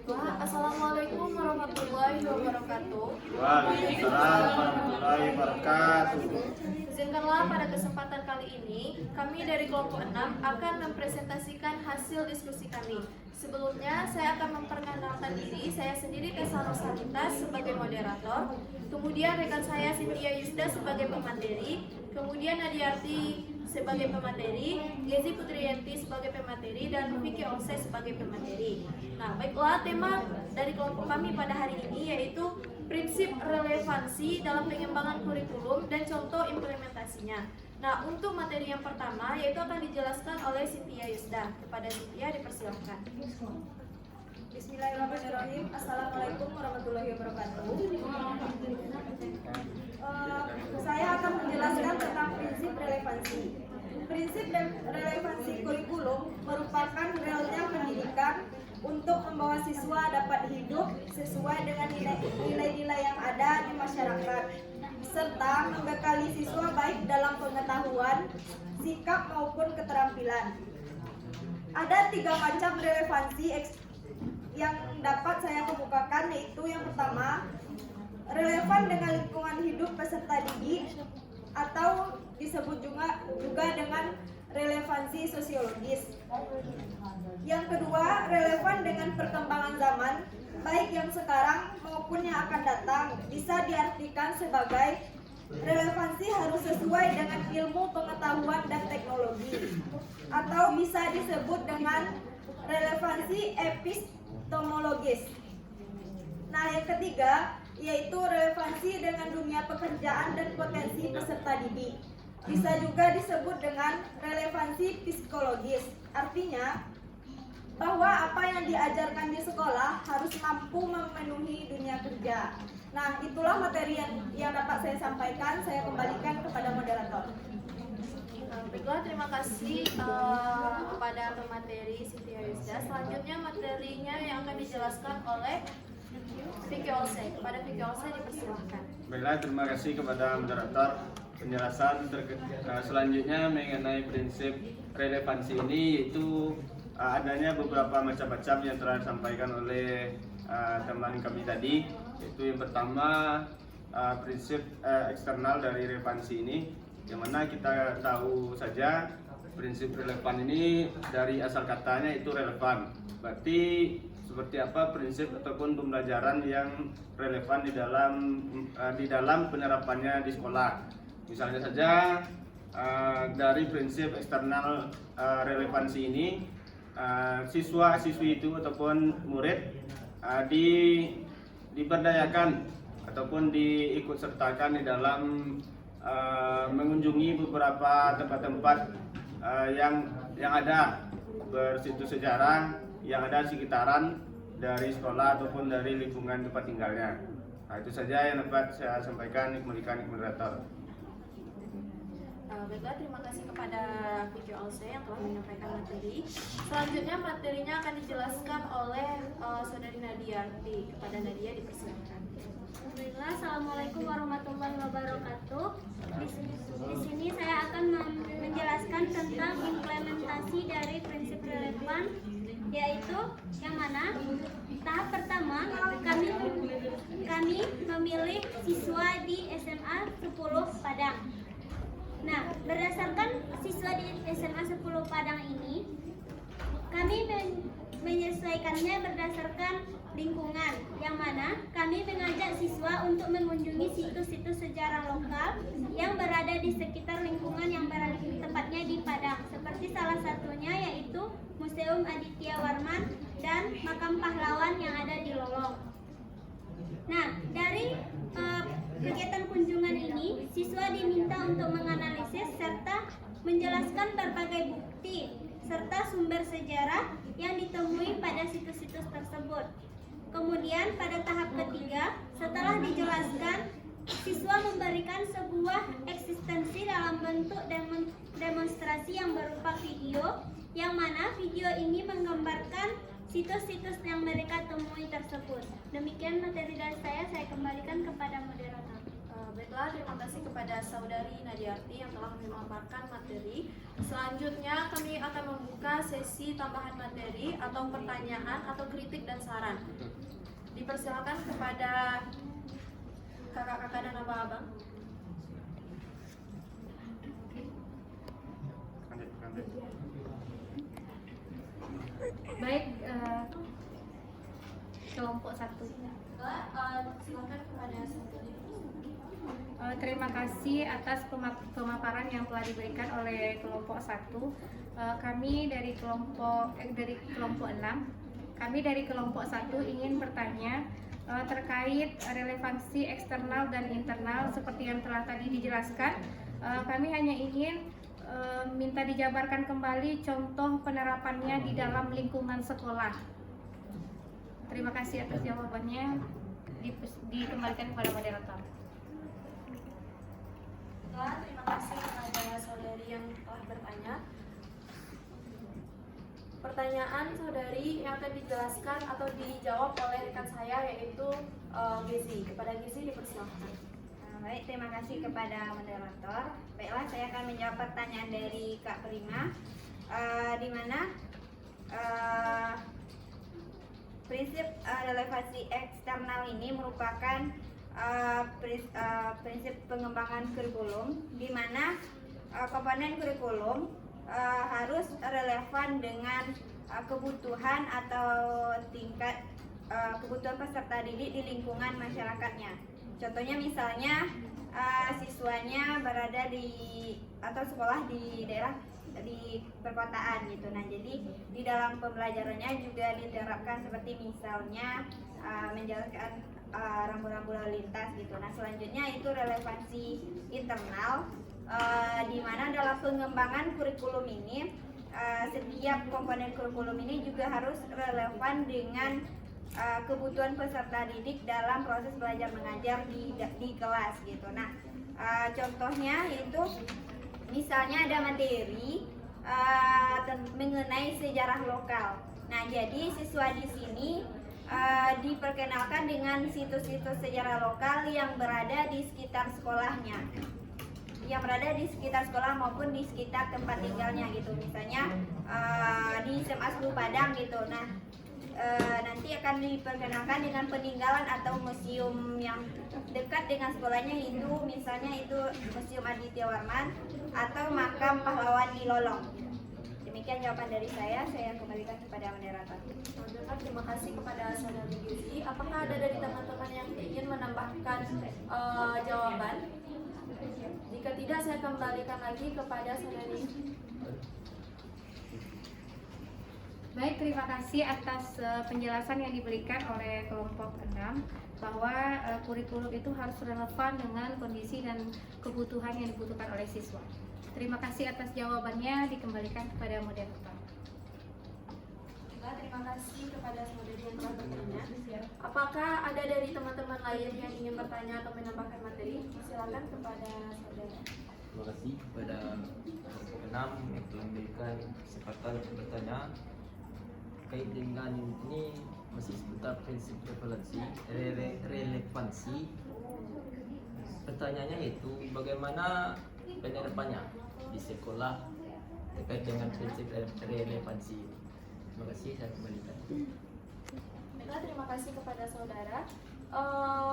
Assalamualaikum warahmatullahi wabarakatuh. Waalaikumsalam warahmatullahi wabarakatuh. Izinkanlah pada kesempatan kali ini, kami dari kelompok 6 akan mempresentasikan hasil diskusi kami. Sebelumnya, saya akan memperkenalkan diri. Saya sendiri Tessa Rosalita sebagai moderator, kemudian rekan saya Cynthia Yusda sebagai pemateri, kemudian Nadiarti sebagai pemateri, Gezi Putriyanti sebagai pemateri, dan Vicky Olse sebagai pemateri. Nah, baiklah, tema dari kelompok kami pada hari ini yaitu prinsip relevansi dalam pengembangan kurikulum dan contoh implementasinya. Nah, untuk materi yang pertama yaitu akan dijelaskan oleh Cynthia Yusda. Kepada Cynthia dipersilakan. Bismillahirrahmanirrahim. Assalamualaikum warahmatullahi wabarakatuh. Saya akan menjelaskan tentang prinsip relevansi. Prinsip relevansi kurikulum merupakan realnya pendidikan untuk membawa siswa dapat hidup sesuai dengan nilai-nilai yang ada di masyarakat, serta membekali siswa baik dalam pengetahuan, sikap maupun keterampilan. Ada 3 macam relevansi yang dapat saya kemukakan, yaitu yang pertama, relevan dengan lingkungan hidup peserta didik atau disebut juga dengan relevansi sosiologis. Yang kedua, relevan dengan perkembangan zaman, baik yang sekarang maupun yang akan datang. Bisa diartikan sebagai relevansi harus sesuai dengan ilmu pengetahuan dan teknologi, atau bisa disebut dengan relevansi epistemologis. Nah, yang ketiga yaitu relevansi dengan dunia pekerjaan dan potensi peserta didik. Bisa juga disebut dengan relevansi psikologis. Artinya bahwa apa yang diajarkan di sekolah harus mampu memenuhi dunia kerja. Nah, itulah materi yang dapat saya sampaikan. Saya kembalikan kepada moderator. Baiklah, terima kasih kepada pemateri Cynthia Yusda. Selanjutnya materinya yang akan dijelaskan oleh Vicky Olse. Kepada Vicky Olse dipersilahkan. Baiklah, terima kasih kepada moderator. Penjelasan selanjutnya mengenai prinsip relevansi ini yaitu adanya beberapa macam-macam yang telah disampaikan oleh teman kami tadi. Yaitu yang pertama prinsip eksternal dari relevansi ini, yang mana kita tahu saja prinsip relevan ini dari asal katanya itu relevan. Berarti seperti apa prinsip ataupun pembelajaran yang relevan di dalam penerapannya di sekolah. Misalnya saja dari prinsip eksternal relevansi ini, siswa-siswi itu ataupun murid diberdayakan ataupun diikutsertakan di dalam mengunjungi beberapa tempat-tempat yang ada bersitus sejarah yang ada di sekitaran dari sekolah ataupun dari lingkungan tempat tinggalnya. Nah, itu saja yang dapat saya sampaikan. Kembalikan ke moderator. Baiklah, terima kasih kepada Vicky Olse yang telah menyampaikan materi. Selanjutnya materinya akan dijelaskan oleh saudari Nadiarti. Kepada Nadia dipersilakan. Alhamdulillah, Assalamualaikum warahmatullahi wabarakatuh. Di sini saya akan menjelaskan tentang implementasi dari prinsip relevan, yaitu yang mana tahap pertama kami memilih siswa di SMA 10 Padang. Nah, berdasarkan siswa di SMA 10 Padang ini, kami menyesuaikannya berdasarkan lingkungan, yang mana kami mengajak siswa untuk mengunjungi situs-situs sejarah lokal yang berada di sekitar lingkungan yang berada tepatnya di Padang, seperti salah satunya yaitu Museum Aditya Warman dan Makam Pahlawan yang ada di Lolong. Nah, dari kegiatan kunjungan ini, siswa diminta untuk menganalisis serta menjelaskan berbagai bukti serta sumber sejarah yang ditemui pada situs-situs tersebut. Kemudian pada tahap ketiga, setelah dijelaskan, siswa memberikan sebuah eksistensi dalam bentuk demonstrasi yang berupa video, yang mana video ini menggambarkan situs-situs yang mereka temui tersebut. Demikian materi dari saya kembalikan kepada moderator. Baiklah, terima kasih kepada saudari Nadiarti yang telah memaparkan materi. Selanjutnya kami akan membuka sesi tambahan materi atau pertanyaan atau kritik dan saran. Dipersilakan kepada kakak-kakak dan abang-abang. Baik, kelompok 1. Silakan kepada saudari. Terima kasih atas pemaparan yang telah diberikan oleh kelompok 1. Kami dari kelompok 6. Kami dari kelompok 1 ingin bertanya terkait relevansi eksternal dan internal seperti yang telah tadi dijelaskan. Kami hanya ingin minta dijabarkan kembali contoh penerapannya di dalam lingkungan sekolah. Terima kasih atas jawabannya. Dikembalikan kepada moderator. Terima kasih kepada saudari yang telah bertanya. Pertanyaan saudari yang akan dijelaskan atau dijawab oleh rekan saya yaitu Gizi. Kepada Gizi dipersilakan. Baik, terima kasih kepada moderator. Baiklah, saya akan menjawab pertanyaan dari Kak Prima, di mana prinsip relevansi eksternal ini merupakan prinsip pengembangan kurikulum, di mana komponen kurikulum harus relevan dengan kebutuhan atau tingkat kebutuhan peserta didik di lingkungan masyarakatnya. Contohnya misalnya siswanya berada di atau sekolah di daerah di perkotaan gitu. Nah, jadi di dalam pembelajarannya juga diterapkan seperti misalnya menjalankan rambu-rambu lalu lintas gitu. Nah, selanjutnya itu relevansi internal, di mana dalam pengembangan kurikulum ini setiap komponen kurikulum ini juga harus relevan dengan kebutuhan peserta didik dalam proses belajar mengajar di kelas gitu. Nah, contohnya yaitu misalnya ada materi mengenai sejarah lokal. Nah, jadi siswa di sini diperkenalkan dengan situs-situs sejarah lokal yang berada di sekitar sekolahnya, yang berada di sekitar sekolah maupun di sekitar tempat tinggalnya gitu. Misalnya di SMA 10 Padang gitu. Nah, nanti akan diperkenalkan dengan peninggalan atau museum yang dekat dengan sekolahnya, itu misalnya itu Museum Aditya Warman atau makam pahlawan di Lolong. Demikian jawaban dari saya kembalikan kepada moderator. Terima kasih kepada saudari Gizi. Apakah ada dari teman-teman yang ingin menambahkan jawaban? Jika tidak, saya kembalikan lagi kepada saudari. Baik, terima kasih atas penjelasan yang diberikan oleh kelompok 6 bahwa kurikulum itu harus relevan dengan kondisi dan kebutuhan yang dibutuhkan oleh siswa. Terima kasih atas jawabannya, dikembalikan kepada moderator. Terima kasih kepada saudari yang telah bertanya. Apakah ada dari teman-teman lain yang ingin bertanya atau menambahkan materi? Silakan kepada saudara. Terima kasih kepada kelompok 6 yang telah memberikan kesempatan untuk bertanya. Terkait dengan ini masih seputar prinsip relevansi. Pertanyaannya yaitu bagaimana penerapannya di sekolah terkait dengan prinsip relevansi. Terima kasih, saya kembalikan. Baiklah, terima kasih kepada saudara.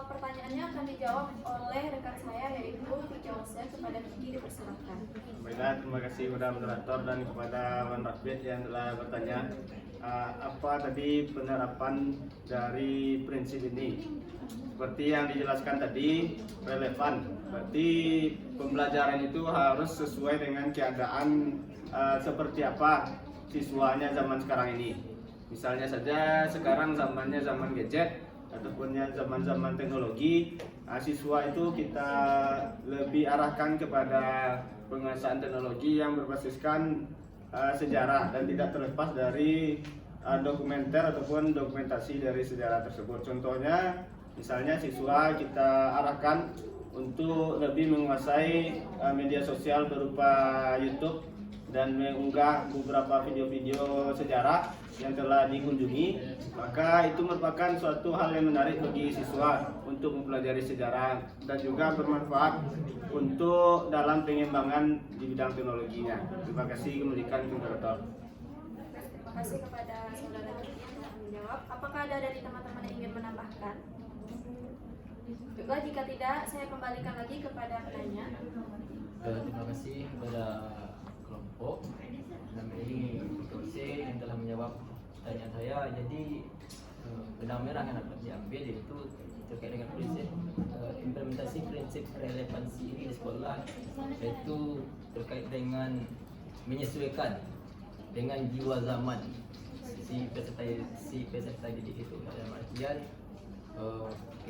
Pertanyaannya akan dijawab oleh rekan saya yaitu Vicky Olsen. Kepada Vicky dipersilakan. Baiklah, terima kasih kepada moderator dan kepada Wan Rafiq yang telah bertanya apa tadi penerapan dari prinsip ini. Seperti yang dijelaskan tadi, relevan. Berarti pembelajaran itu harus sesuai dengan keadaan seperti apa siswanya zaman sekarang ini. Misalnya saja sekarang zamannya zaman gadget ataupun zaman-zaman teknologi, siswa itu kita lebih arahkan kepada penguasaan teknologi yang berbasiskan sejarah dan tidak terlepas dari dokumenter ataupun dokumentasi dari sejarah tersebut. Contohnya, misalnya siswa kita arahkan untuk lebih menguasai media sosial berupa YouTube dan mengunggah beberapa video-video sejarah yang telah dikunjungi, maka itu merupakan suatu hal yang menarik bagi siswa untuk mempelajari sejarah dan juga bermanfaat untuk dalam pengembangan di bidang teknologinya. Terima kasih, kembalikan ke moderator. Terima kasih kepada saudara yang telah menjawab. Apakah ada dari teman-teman yang ingin menambahkan? Juga jika tidak, saya kembalikan lagi kepada penanya. Terima kasih kepada kelompok ini PKC yang telah menjawab pertanyaan saya. Jadi benang merah yang dapat diambil yaitu terkait dengan prinsip implementasi prinsip relevansi ini di sekolah, yaitu terkait dengan menyesuaikan dengan jiwa zaman si peserta didik itu. Dalam artian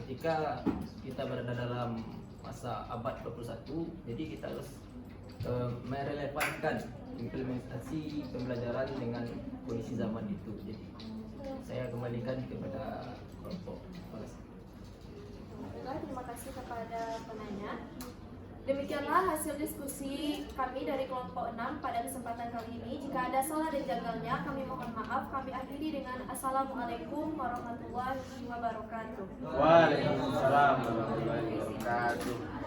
ketika kita berada dalam masa abad 21, jadi kita harus merelevankan implementasi pembelajaran dengan kondisi zaman itu. Jadi saya kembalikan kepada kelompok. Terima kasih kepada penanya. Demikianlah hasil diskusi kami dari kelompok 6 pada kesempatan kali ini. Jika ada salah dan janggalnya, kami mohon maaf. Kami akhiri dengan Assalamualaikum warahmatullahi wabarakatuh. Waalaikumsalam warahmatullahi wabarakatuh.